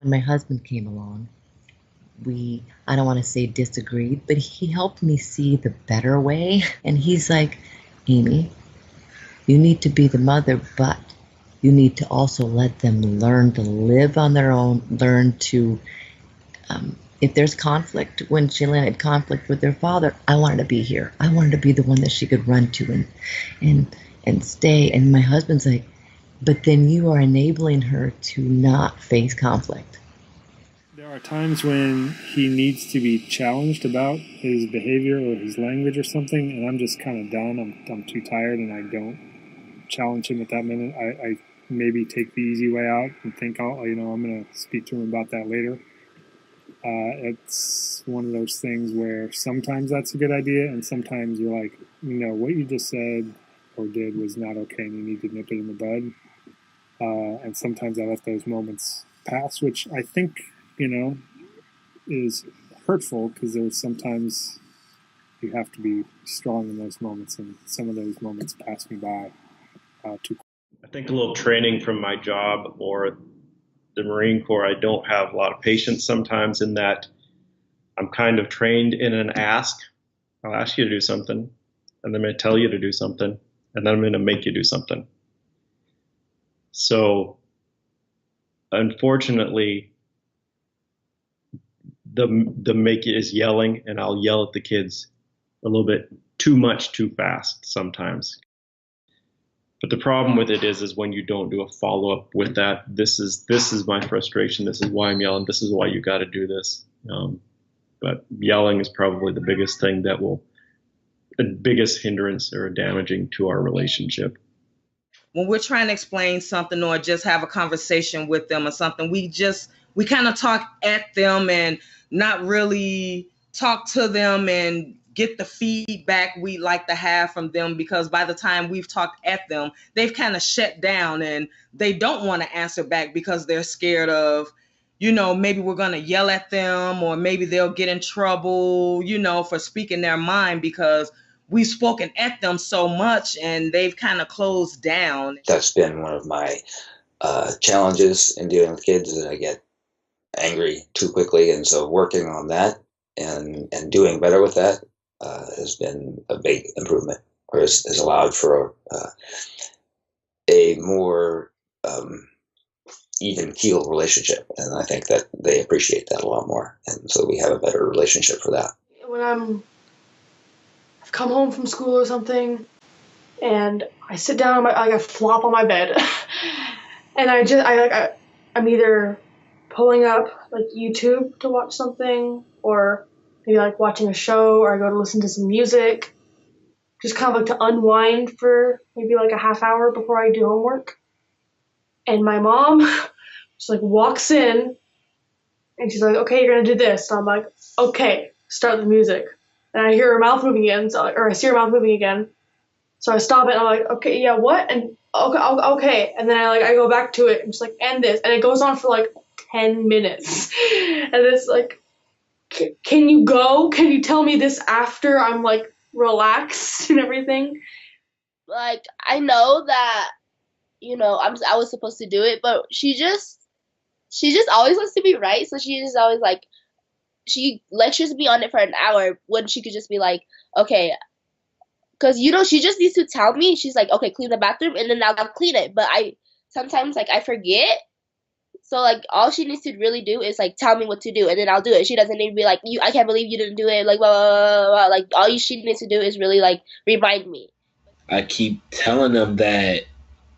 When my husband came along, I don't want to say disagreed, but he helped me see the better way. And he's like, Amy, you need to be the mother, but you need to also let them learn to live on their own, learn to, if there's conflict, when Jillian had conflict with her father, I wanted to be here. I wanted to be the one that she could run to and stay. And my husband's like, but then you are enabling her to not face conflict. There are times when he needs to be challenged about his behavior or his language or something, and I'm just kind of done. I'm too tired, and I don't challenge him at that minute. I maybe take the easy way out and think, oh, I'm going to speak to him about that later. It's one of those things where sometimes that's a good idea, and sometimes you're like, what you just said or did was not okay, and you need to nip it in the bud. And sometimes I let those moments pass, which I think, is hurtful, because there's sometimes you have to be strong in those moments, and some of those moments pass me by too quickly. I think a little training from my job or the Marine Corps, I don't have a lot of patience sometimes, in that I'm kind of trained in an ask. I'll ask you to do something, and then I'm going to tell you to do something, and then I'm going to make you do something. So unfortunately, the make it is yelling, and I'll yell at the kids a little bit too much, too fast sometimes. But the problem with it is when you don't do a follow-up with that. This is my frustration. This is why I'm yelling. This is why you got to do this. But yelling is probably the biggest thing the biggest hindrance or damaging to our relationship. When we're trying to explain something or just have a conversation with them or something, we kind of talk at them and not really talk to them and get the feedback we like to have from them, because by the time we've talked at them, they've kind of shut down and they don't want to answer back because they're scared of, maybe we're going to yell at them, or maybe they'll get in trouble, for speaking their mind, because we've spoken at them so much and they've kind of closed down. That's been one of my challenges in dealing with kids, is that I get angry too quickly, and so working on that and doing better with that has been a big improvement, or has allowed for a more even keeled relationship, and I think that they appreciate that a lot more, and so we have a better relationship for that. When I've come home from school or something, and I sit down, I flop on my bed, and I'm either pulling up like YouTube to watch something, or maybe like watching a show, or I go to listen to some music, just kind of like to unwind for maybe like a half hour before I do homework. And my mom just like walks in, and she's like, okay, you're gonna do this. And I'm like, okay, start the music. And I hear her mouth moving again, or I see her mouth moving again. So I stop it, and I'm like, okay, yeah, what? And okay. And then I go back to it and just like end this, and it goes on for like 10 minutes. And it's like, can you go? Can you tell me this after I'm like relaxed and everything? Like, I know that, I was supposed to do it, but she just always wants to be right. So she just always like, she lectures me on it for an hour when she could just be like, okay, because she just needs to tell me. She's like, okay, clean the bathroom, and then I'll clean it. But I sometimes like I forget. So like all she needs to really do is like tell me what to do, and then I'll do it. She doesn't need to be like, I can't believe you didn't do it. Like blah, blah, blah, blah. Like all she needs to do is really like remind me. I keep telling them that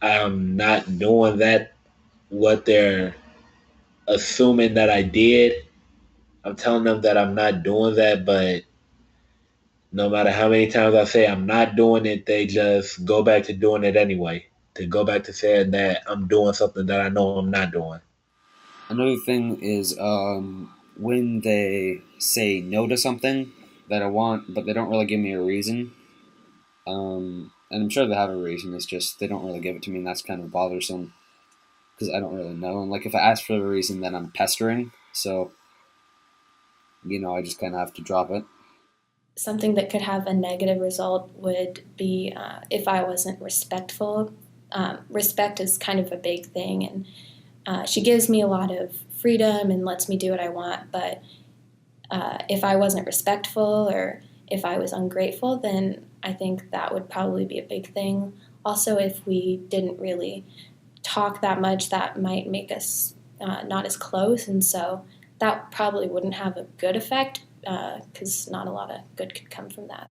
I'm not doing that, what they're assuming that I did. I'm telling them that I'm not doing that, but no matter how many times I say I'm not doing it, they just go back to doing it anyway. They go back to saying that I'm doing something that I know I'm not doing. Another thing is when they say no to something that I want, but they don't really give me a reason. And I'm sure they have a reason, it's just they don't really give it to me, and that's kind of bothersome because I don't really know. And like if I ask for a reason, then I'm pestering, so I just kind of have to drop it. Something that could have a negative result would be if I wasn't respectful. Respect is kind of a big thing, and she gives me a lot of freedom and lets me do what I want, but if I wasn't respectful or if I was ungrateful, then I think that would probably be a big thing. Also, if we didn't really talk that much, that might make us not as close, and so that probably wouldn't have a good effect because not a lot of good could come from that.